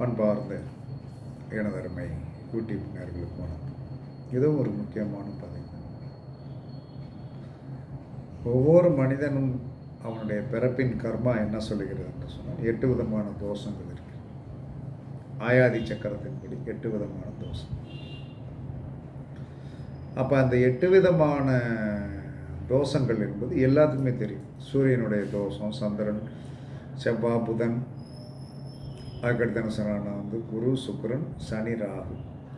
அன்பார்ந்த எனதருமை யூடியூப் நேயர்களுக்கு வணக்கம். இதுவும் ஒரு முக்கியமான பதிவு. ஒவ்வொரு மனிதனும் அவனுடைய பிறப்பின் கர்மா என்ன சொல்லுகிறது என்று சொன்னால் 8 விதமான தோஷங்கள் இருக்கு. ஆயாதி சக்கரத்தின்படி 8 விதமான தோஷம். அப்போ அந்த 8 விதமான தோஷங்கள் என்பது எல்லாத்துக்குமே தெரியும். சூரியனுடைய தோஷம், சந்திரன், செவ்வாய், புதன், அதுக்கடுத்து என்ன சொன்னான்னா குரு, சுக்கிரன், சனி, ராகு,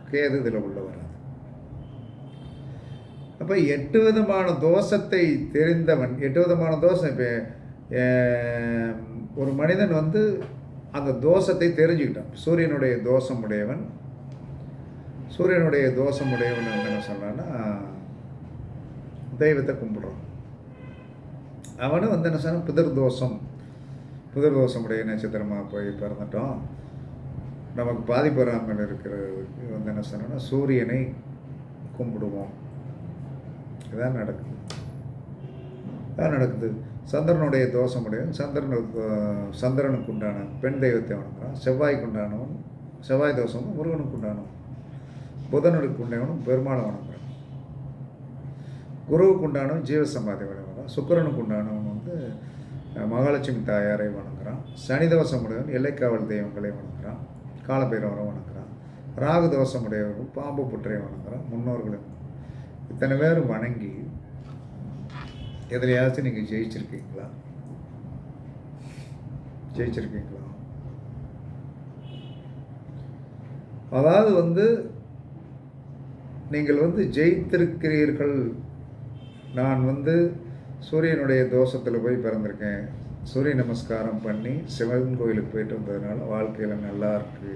கேது இதில் உள்ள வராது. அப்போ 8 விதமான தோஷத்தை தெரிந்தவன், 8 விதமான தோஷம். இப்போ ஒரு மனிதன் அந்த தோஷத்தை தெரிஞ்சுக்கிட்டான். சூரியனுடைய தோஷம் உடையவன் என்ன சொன்னான்னா தெய்வத்தை கும்பிடுறான். அவனும் என்ன சொன்ன புதர்தோஷமுடைய நட்சத்திரமாக போய் பிறந்துட்டோம், நமக்கு பாதிப்பு வராமல் இருக்கிறதுக்கு என்ன சொன்னோன்னா சூரியனை கும்பிடுவோம். இதான் நடக்குது. சந்திரனுடைய தோஷமுடையவன் சந்திரனுக்கு உண்டான பெண் தெய்வத்தை வணங்குறான். செவ்வாய்க்கு உண்டானவன் செவ்வாய் தோஷமும் முருகனுக்கு உண்டானவன். புதனுக்கு உண்டானவனும் பெருமாளை வணங்குறான். குருவுக்கு உண்டானவன் ஜீவசமாதி வணங்குறான். சுக்கிரனுக்கு உண்டானவன் மகாலட்சுமி தாயாரை வணங்குறான். சனி தோஷமுடையவன் எல்லைக்காவல் தெய்வங்களை வணங்குறான். காலபைரவரை வணங்குறான். ராகு தோஷமுடையவர்கள் பாம்பு புற்றை வணங்குறான். முன்னோர்களை இத்தனை பேர் வணங்கி எதிலையாச்சும் நீங்கள் ஜெயிச்சிருக்கீங்களா? அதாவது நீங்கள் ஜெயித்திருக்கிறீர்கள். நான் சூரியனுடைய தோஷத்தில் போய் பிறந்திருக்கேன், சூரிய நமஸ்காரம் பண்ணி சிவன் கோயிலுக்கு போயிட்டு வந்ததுனால வாழ்க்கையில் நல்லா இருக்கு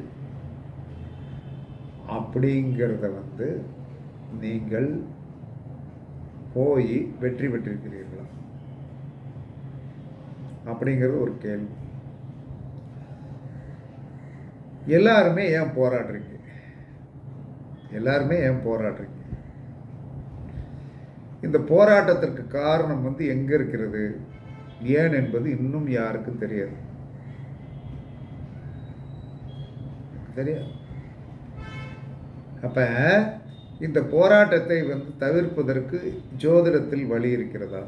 அப்படிங்கிறத நீங்கள் போய் வெற்றி பெற்றிருக்கிறீர்களா அப்படிங்கிறது ஒரு கேள்வி. எல்லாருமே ஏன் போராடுறீங்க? இந்த போராட்டத்திற்கு காரணம் எங்கே இருக்கிறது, ஏன் என்பது இன்னும் யாருக்கும் தெரியாது. அப்ப இந்த போராட்டத்தை தவிர்ப்பதற்கு ஜோதிடத்தில் வழி இருக்கிறதா?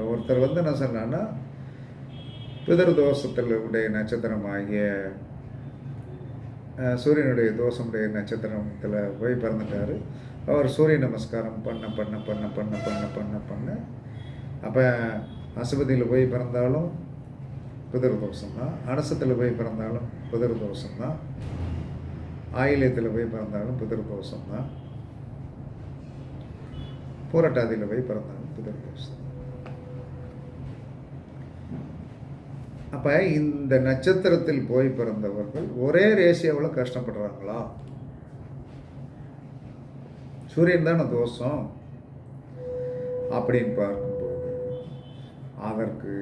ஒருத்தர் என்ன சொன்னான்னா பிதர்தோஷத்தில் உடைய நட்சத்திரம் ஆகிய சூரியனுடைய தோஷமுடைய நட்சத்திரத்தில் போய் பிறந்துட்டாரு. அவர் சூரிய நமஸ்காரம் பண்ண அப்போ அசுபதியில் போய் பிறந்தாலும் பிதர்தோஷம்தான், அனசத்தில் போய் பிறந்தாலும் பிதர்தோஷம்தான், ஆயில்யத்தில் போய் பிறந்தாலும் பிதர்தோஷம்தான், பூரட்டாதியில் போய் பிறந்தாலும் பிதர்தோஷம். அப்போ இந்த நட்சத்திரத்தில் போய் பிறந்தவர்கள் ஒரே ரேஷியோவில் கஷ்டப்படுறாங்களா? சூரியன் தானே தோஷம் அப்படின்னு பார்க்கும்போது அதற்கு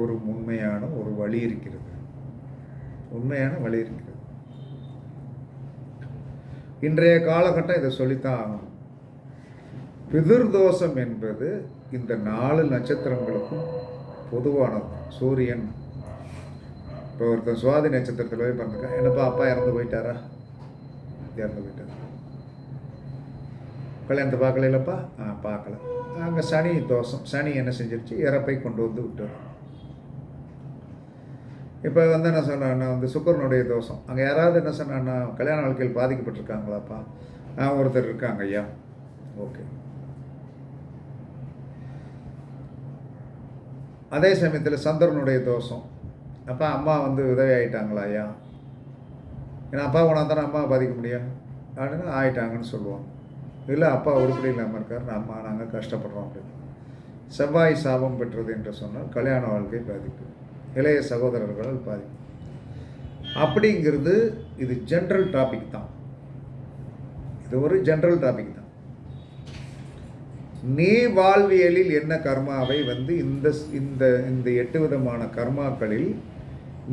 ஒரு உண்மையான வழி இருக்கிறது. இன்றைய காலகட்டம் இதை சொல்லித்தான் ஆகணும். பிதிர்தோஷம் என்பது இந்த 4 நட்சத்திரங்களுக்கும் பொதுவானது. சூரியன் இப்போ ஒருத்தர் சுவாதி நட்சத்திரத்தில் போய் பிறந்திருக்கேன், என்னப்பா அப்பா இறந்து போயிட்டாரா? இறந்து போயிட்டார். கல்யாணத்தை பார்க்கலப்பா? பார்க்கல. அங்கே சனி தோஷம். சனி என்ன செஞ்சிருச்சு? இறப்பை கொண்டு விட்டார். இப்போ என்ன சொன்னான்னா சுக்கரனுடைய தோஷம். அங்கே யாராவது என்ன சொன்னான்னா கல்யாண வாழ்க்கையில் பாதிக்கப்பட்டிருக்காங்களாப்பா? ஒருத்தர் இருக்காங்க ஐயா. ஓகே. அதே சமயத்தில் சந்திரனுடைய தோஷம். அப்போ அம்மா உதவி ஆகிட்டாங்களா ஐயா? ஏன்னா அப்பா உணர்ந்தானே அம்மா பாதிக்க முடியும் அப்படின்னு ஆயிட்டாங்கன்னு சொல்லுவோம். இல்லை அப்பா உருப்படி இல்லாமல் இருக்கார், அம்மா நாங்கள் கஷ்டப்படுறோம் அப்படின்னு. செவ்வாய் சாபம் பெற்றது என்று சொன்னால் கல்யாண வாழ்க்கை பாதிக்கும், இளைய சகோதரர்களால் பாதிக்கும். அப்படிங்கிறது இது ஜென்ரல் டாபிக் தான். இது ஒரு ஜென்ரல் டாபிக் தான். நீ வாழ்வியலில் என்ன கர்மாவை இந்த இந்த இந்த 8 விதமான கர்மாக்களில்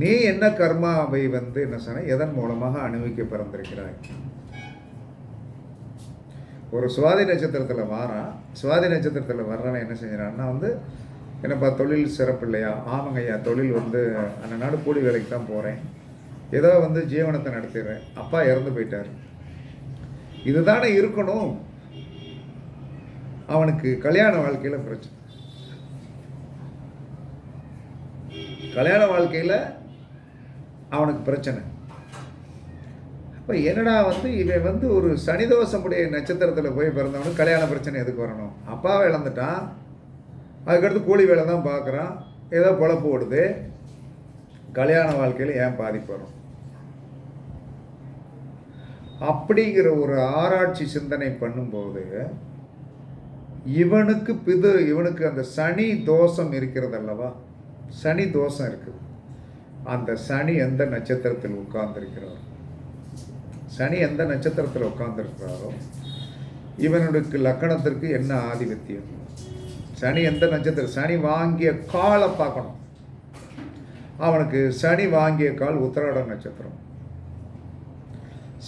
நீ என்ன கர்மாவை என்ன சொன்ன எதன் மூலமாக அனுபவிக்க பிறந்திருக்கிறாய்? ஒரு சுவாதி நட்சத்திரத்தில் வர்றவன் என்ன செஞ்சான்னா என்னப்பா தொழில் சிறப்பு இல்லையா? ஆமாங்க ஐயா, தொழில் அந்த நாடு கூலி வேலைக்கு தான் போகிறேன், ஏதோ வந்து ஜீவனத்தை நடத்திடுறேன், அப்பா இறந்து போயிட்டார், இதுதானே இருக்கணும். அவனுக்கு கல்யாண வாழ்க்கையில் பிரச்சனை. கல்யாண வாழ்க்கையில் அவனுக்கு பிரச்சனை. இப்போ என்னடா வந்து இவன் வந்து ஒரு சனிதோஷமுடைய நட்சத்திரத்தில் போய் பிறந்தவனுக்கு கல்யாண பிரச்சனை எதுக்கு வரணும்? அப்பாவை இழந்துட்டான், அதுக்கடுத்து கூலி வேலை தான் பார்க்குறான், ஏதோ பொழப்பு ஓடுது, கல்யாண வாழ்க்கையில் ஏன் பாதிப்பு வரும்? அப்படிங்கிற ஒரு ஆராய்ச்சி சிந்தனை பண்ணும்போது இவனுக்கு அந்த சனி தோஷம் இருக்கிறது அல்லவா, சனி தோஷம் இருக்குது. அந்த சனி எந்த நட்சத்திரத்தில் உட்கார்ந்திருக்கிறாரோ, சனி எந்த நட்சத்திரத்தில் உட்கார்ந்திருக்கிறாரோ இவனுக்கு லக்கணத்திற்கு என்ன ஆதிபத்தியம்? சனி எந்த நட்சத்திரம், சனி வாங்கிய காலை பார்க்கணும். அவனுக்கு சனி வாங்கிய கால் உத்திராட நட்சத்திரம்.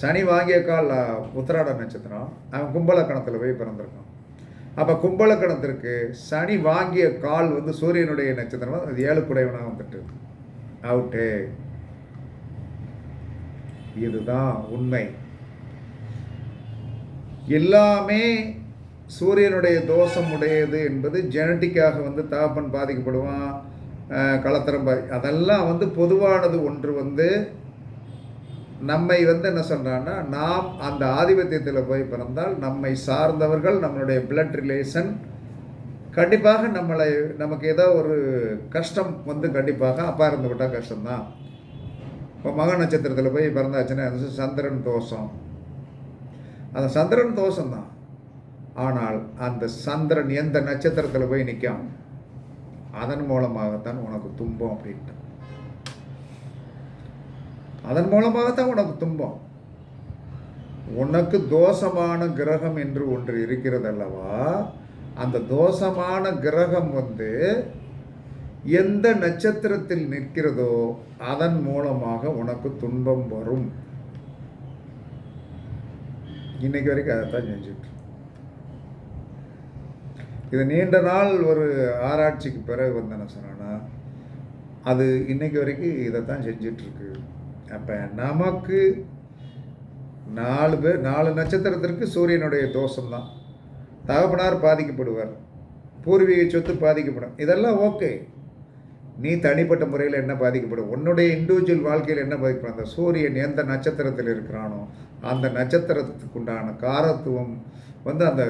சனி வாங்கிய கால் உத்திராட நட்சத்திரம், அவன் கும்பலக்கணத்தில் போய் பிறந்திருக்கான். அப்போ கும்பலக்கணத்திற்கு சனி வாங்கிய கால் வந்து சூரியனுடைய நட்சத்திரம், அது 7 குடையவனாக வந்துட்டு அவுட்டு. இதுதான் உண்மை. எல்லாமே சூரியனுடைய தோஷம் உடையது என்பது ஜெனட்டிக்காக வந்து தகப்பன் பாதிக்கப்படுவான், கலத்தரம் அதெல்லாம் வந்து பொதுவானது. ஒன்று வந்து நம்மை வந்து என்ன சொல்கிறான்னா, நாம் அந்த ஆதிபத்தியத்தில் போய் பிறந்தால் நம்மை சார்ந்தவர்கள், நம்மளுடைய பிளட் ரிலேஷன் கண்டிப்பாக நமக்கு ஏதோ ஒரு கஷ்டம் வந்து கண்டிப்பாக அப்பா இருந்து விட்டால் கஷ்டம்தான். இப்போ மக நட்சத்திரத்தில் போய் பிறந்தாச்சுன்னா அது சந்திரன் தோஷம், அந்த சந்திரன் தோஷம்தான். ஆனால் அந்த சந்திரன் எந்த நட்சத்திரத்தில் போய் நிற்கும், அதன் மூலமாகத்தான் உனக்கு துன்பம் அப்படின்ட்டு, அதன் மூலமாகத்தான் உனக்கு துன்பம். உனக்கு தோஷமான கிரகம் என்று ஒன்று இருக்கிறது அல்லவா, அந்த தோஷமான கிரகம் வந்து எந்த நட்சத்திரத்தில் நிற்கிறதோ அதன் மூலமாக உனக்கு துன்பம் வரும். இன்னைக்கு வரைக்கும் அதைத்தான் செஞ்சுட்டு, இது நீண்ட நாள் ஒரு ஆராய்ச்சிக்கு பிறகு வந்து என்ன சொன்னா, அது இன்னைக்கு வரைக்கும் இதைத்தான் செஞ்சிட்ருக்கு. அப்போ நமக்கு 4 நட்சத்திரத்திற்கு சூரியனுடைய தோஷம்தான். தகப்பனார் பாதிக்கப்படுவார், பூர்வீக சொத்து பாதிக்கப்படும், இதெல்லாம் ஓகே. நீ தனிப்பட்ட முறையில் என்ன பாதிக்கப்படும், உன்னுடைய இண்டிவிஜுவல் வாழ்க்கையில் என்ன பாதிக்கப்படும், அந்த சூரியன் எந்த நட்சத்திரத்தில் இருக்கிறானோ அந்த நட்சத்திரத்துக்கு உண்டான காரத்துவம் வந்து அந்த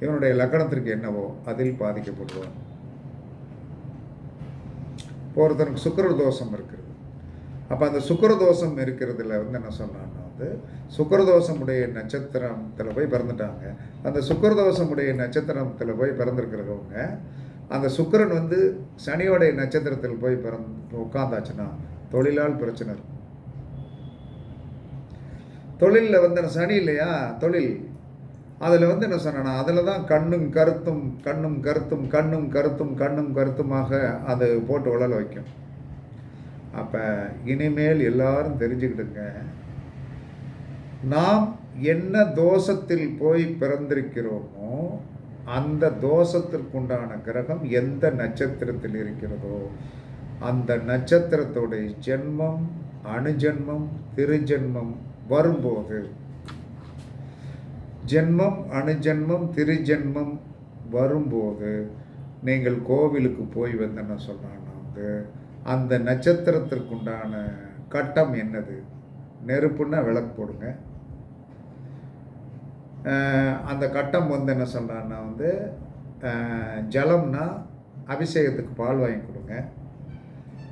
இவனுடைய லக்கணத்திற்கு என்னவோ அதில் பாதிக்கப்படுவான். ஒருத்தனுக்கு சுக்கிர தோஷம் இருக்கிறது. அப்போ அந்த சுக்கிர தோஷம் இருக்கிறதுல வந்து என்ன சொன்னான்னா வந்து சுக்கிரதோஷமுடைய நட்சத்திரத்தில் போய் பிறந்துட்டாங்க. அந்த சுக்கிரதோஷமுடைய நட்சத்திரத்தில் போய் பிறந்திருக்கிறவங்க அந்த சுக்கிரன் வந்து சனியோடைய நட்சத்திரத்தில் போய் உட்காந்தாச்சுன்னா தொழிலால் பிரச்சனை இருக்கும். தொழிலில் வந்து சனி இல்லையா, தொழில் அதில் வந்து என்ன சொன்னா, அதில் தான் கண்ணும் கருத்தும் கண்ணும் கருத்தும் கண்ணும் கருத்தும் கண்ணும் கருத்துமாக அது போட்டு உழல வைக்கும். அப்போ இனிமேல் எல்லாரும் தெரிஞ்சுக்கிட்டுங்க, நாம் என்ன தோஷத்தில் போய் பிறந்திருக்கிறோமோ அந்த தோஷத்திற்குண்டான கிரகம் எந்த நட்சத்திரத்தில் இருக்கிறதோ அந்த நட்சத்திரத்துடைய ஜென்மம் அணுஜென்மம் திருஜென்மம் வரும்போது, ஜென்மம் அணுஜென்மம் திருஜென்மம் வரும்போது நீங்கள் கோவிலுக்கு போய் வந்து என்ன சொல்கிறாங்கன்னா வந்து அந்த நட்சத்திரத்திற்குண்டான கட்டம் என்னது, நெருப்புன்னா விளக்கு போடுங்க. அந்த கட்டம் வந்து என்ன சொல்கிறான்னா வந்து ஜலம்னா அபிஷேகத்துக்கு பால் வாங்கி கொடுங்க.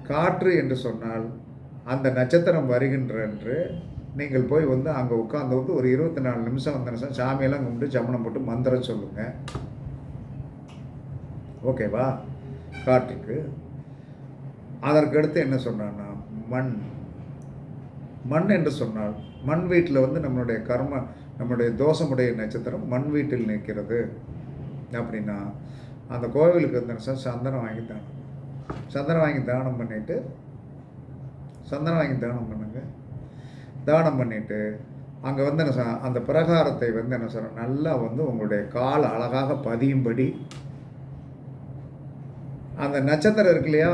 காற்று என்று சொன்னால் அந்த நட்சத்திரம் வருகின்ற என்று நீங்கள் போய் வந்து அங்கே உட்காந்து வந்து ஒரு 24 நிமிஷம் வந்து சாமியெல்லாம் கும்பிட்டு சமணம் போட்டு மந்திரம் சொல்லுங்கள். ஓகேவா? காற்றுக்கு. அதற்கடுத்து என்ன சொன்னான்னா மண். மண் என்று சொன்னால் மண் வீட்டில் வந்து நம்மளுடைய கர்ம நம்முடைய தோஷமுடைய நட்சத்திரம் மண் வீட்டில் நிற்கிறது அப்படின்னா அந்த கோவிலுக்கு வந்து சந்தனம் வாங்கி தானம், சந்தனம் வாங்கி தானம் பண்ணிவிட்டு சந்தனம் வாங்கி தானம் பண்ணுங்க. தானம் பண்ணிவிட்டு அங்கே வந்து என்ன அந்த பிரகாரத்தை வந்து என்ன சொல்கிறேன் நல்லா வந்து உங்களுடைய கால் அழகாக பதியும்படி அந்த நட்சத்திரம் இருக்கு இல்லையா,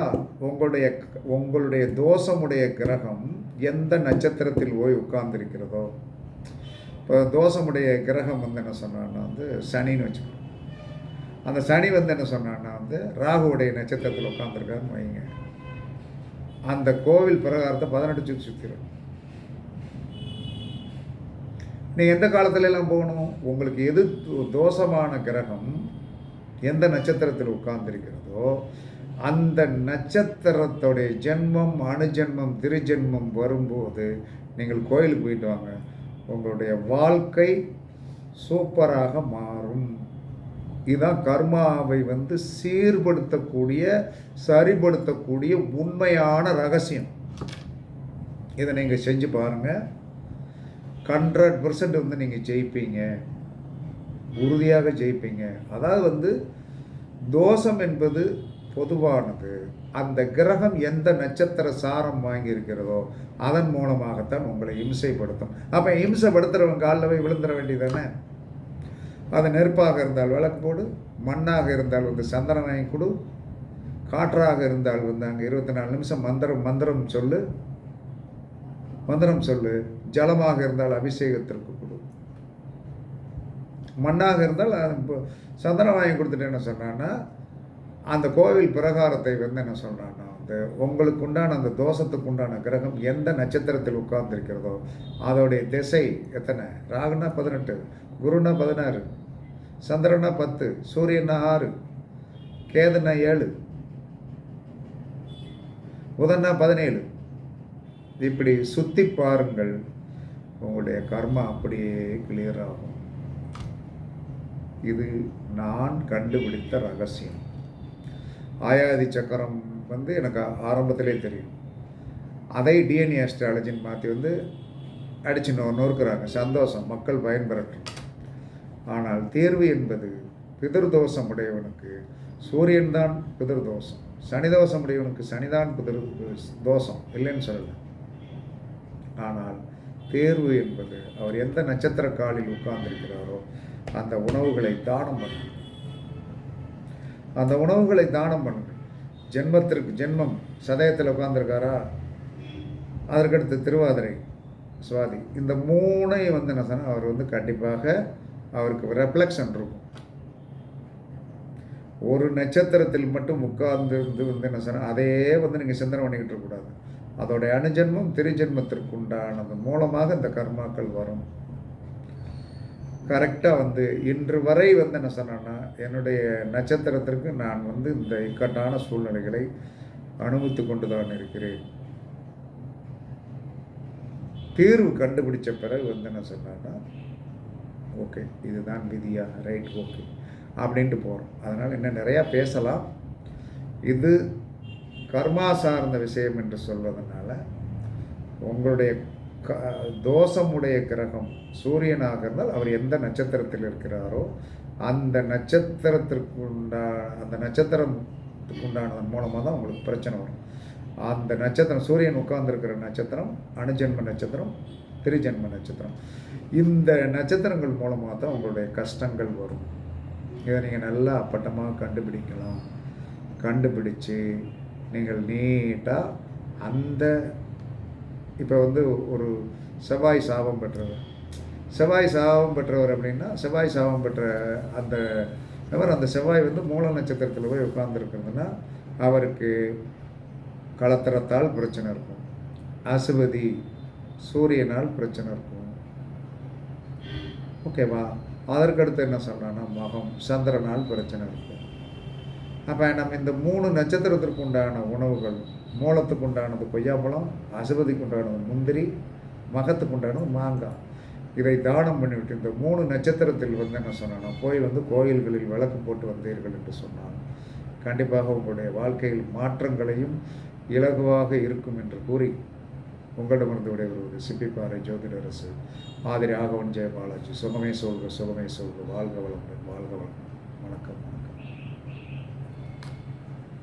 உங்களுடைய தோஷமுடைய கிரகம் எந்த நட்சத்திரத்தில் போய் உட்கார்ந்துருக்கிறதோ, இப்போ தோஷமுடைய கிரகம் வந்து என்ன சொன்னான்னா வந்து சனின்னு வச்சுக்கணும். அந்த சனி வந்து என்ன சொன்னான்னா வந்து ராகுவுடைய நட்சத்திரத்தில் உட்காந்துருக்காருன்னு வைங்க. அந்த கோவில் பிரகாரத்தை 18 சுற்றிடும். நீங்கள் எந்த காலத்துலலாம் போகணும், உங்களுக்கு எது தோஷமான கிரகம் எந்த நட்சத்திரத்தில் உட்கார்ந்திருக்கிறதோ அந்த நட்சத்திரத்துடைய ஜென்மம், அணுஜென்மம், திருஜென்மம் வரும்போது நீங்கள் கோயிலுக்கு போயிட்டு வாங்க. உங்களுடைய வாழ்க்கை சூப்பராக மாறும். இதுதான் கர்மாவை வந்து சீர்படுத்தக்கூடிய, சரிபடுத்தக்கூடிய உண்மையான ரகசியம். இதை நீங்கள் செஞ்சு பாருங்கள். 100% வந்து நீங்கள் ஜெயிப்பீங்க, உறுதியாக ஜெயிப்பீங்க. அதாவது வந்து தோஷம் என்பது பொதுவானது. அந்த கிரகம் எந்த நட்சத்திர சாரம் வாங்கியிருக்கிறதோ அதன் மூலமாகத்தான் உங்களை இம்சைப்படுத்தும். அப்போ இம்சைப்படுத்துகிறவங்க காலில் போய் விழுந்துட வேண்டியதானே. அது நெருப்பாக இருந்தால் விளக்கு போடு, மண்ணாக இருந்தால் வந்து சந்தனம் வாங்கி கொடு, காற்றாக இருந்தால் வந்து அங்கே 24 நிமிஷம் மந்திரம் சொல்லு, ஜலமாக இருந்தால் அபிஷேகத்திற்கு கொடு, மண்ணாக இருந்தால் சந்தனம் வாங்கி கொடுத்துட்டு என்ன சொன்னான்னா அந்த கோவில் பிரகாரத்தை வந்து என்ன சொல்கிறான்னா வந்து உங்களுக்கு உண்டான அந்த தோஷத்துக்கு உண்டான கிரகம் எந்த நட்சத்திரத்தில் உட்கார்ந்துருக்கிறதோ அதோடைய திசை எத்தனை, ராகுனா 18, குருனா 16, சந்திரனா 10, சூரியனா 6, கேதுனா 7, புதனா 17. இப்படி சுற்றி பாருங்கள், உங்களுடைய கர்மா அப்படியே கிளியர் ஆகும். இது நான் கண்டுபிடித்த ரகசியம். ஆயாதி சக்கரம் வந்து எனக்கு ஆரம்பத்திலே தெரியும். அதை டிஎன்ஏ அஸ்ட்ராலஜின்னு மாற்றி வந்து அடித்து நொறுக்குறாங்க. சந்தோஷம், மக்கள் பயன்பெறட்டும். ஆனால் தீர்வு என்பது பிதிர்தோஷம் உடையவனுக்கு சூரியன் தான் பிதிர்தோஷம், சனிதோஷம் உடையவனுக்கு சனிதான் பிதிர் தோஷம், இல்லைன்னு சொல்லலை. ஆனால் தேர்வு என்பது அவர் எந்த நட்சத்திர காலில் உட்கார்ந்திருக்கிறாரோ அந்த உணவுகளை தானம் பண்ணுங்கள். அந்த உணவுகளை தானம் பண்ணுங்கள். ஜென்மத்திற்கு ஜென்மம் சதயத்தில் உட்கார்ந்துருக்காரா, அதற்கடுத்து திருவாதிரை, சுவாதி, இந்த 3ஐயும் வந்து என்ன சொன்னால் அவர் வந்து கண்டிப்பாக அவருக்கு ரெஃப்ளெக்ஷன் இருக்கும். ஒரு நட்சத்திரத்தில் மட்டும் உட்கார்ந்து வந்து என்ன சொன்னால் அதையே வந்து நீங்கள் சிந்தனை பண்ணிக்கிட்டு இருக்கக்கூடாது. அதோடைய அணுஜென்மம் திருஜென்மத்திற்கு உண்டானது மூலமாக இந்த கர்மாக்கள் வரும். கரெக்டாக வந்து இன்று வரை வந்து என்ன சொன்னேன்னா என்னுடைய நட்சத்திரத்திற்கு நான் வந்து இந்த இக்கட்டான சூழ்நிலைகளை அனுபவித்து கொண்டு தான் இருக்கிறேன். தீர்வு கண்டுபிடிச்ச பிறகு வந்து என்ன சொன்னான்னா ஓகே இதுதான் விதியா, ரைட், ஓகே அப்படின்ட்டு போகிறோம். அதனால் இன்னும் நிறையா பேசலாம். இது கர்மா சார்ந்த விஷயம் என்று சொல்வதனால உங்களுடைய தோஷமுடைய கிரகம் சூரியனாக இருந்தால் அவர் எந்த நட்சத்திரத்தில் இருக்கிறாரோ அந்த நட்சத்திரத்திற்கு உண்டானதன் மூலமாக தான் உங்களுக்கு பிரச்சனை வரும். அந்த நட்சத்திரம் சூரியன் உட்கார்ந்துருக்கிற நட்சத்திரம் அணுஜென்ம நட்சத்திரம், திருஜென்ம நட்சத்திரம். இந்த நட்சத்திரங்கள் மூலமாக தான் உங்களுடைய கஷ்டங்கள் வரும். இதை நீங்கள் நல்லா அப்பட்டமாக கண்டுபிடிக்கலாம். கண்டுபிடிச்சு நீங்கள் நீட்டாக அந்த இப்போ வந்து ஒரு செவ்வாய் சாபம் பெற்றவர் அப்படின்னா செவ்வாய் சாபம் பெற்ற அந்த செவ்வாய் வந்து மூல நட்சத்திரத்தில் போய் உட்கார்ந்துருக்கிறதுனா அவருக்கு களத்திரத்தால் பிரச்சனை இருக்கும், அசுபதி சூரியனால் பிரச்சனை இருக்கும், ஓகேவா. அதற்கடுத்து என்ன சொல்கிறான்னா மகம் சந்திரனால் பிரச்சனை இருக்கும். அப்போ நம்ம இந்த 3 நட்சத்திரத்திற்கு உண்டான உணவுகள், மூலத்துக்கு உண்டானது கொய்யாப்பழம், அசுபதிக்கு உண்டானது முந்திரி, மகத்துக்கு உண்டானது மாங்காய், இதை தானம் பண்ணிவிட்டு இந்த 3 நட்சத்திரத்தில் வந்து என்ன சொன்னான்னா போய் வந்து கோயில்களில் விளக்கு போட்டு வந்தீர்கள் என்று சொன்னான் கண்டிப்பாக உங்களுடைய வாழ்க்கையில் மாற்றங்களையும் இலகுவாக இருக்கும் என்று கூறி உங்களிடமிருந்து விடைபெறுவது சிப்பிப்பாறை ஜோதிடரசு ஆதிரி ஆகவன் ஜெயபாலாஜி. சுகமே சொல்க, சுகமே சொல்க. வாழ்க வளமுடன், வாழ்க வளமுடன். வணக்கம்.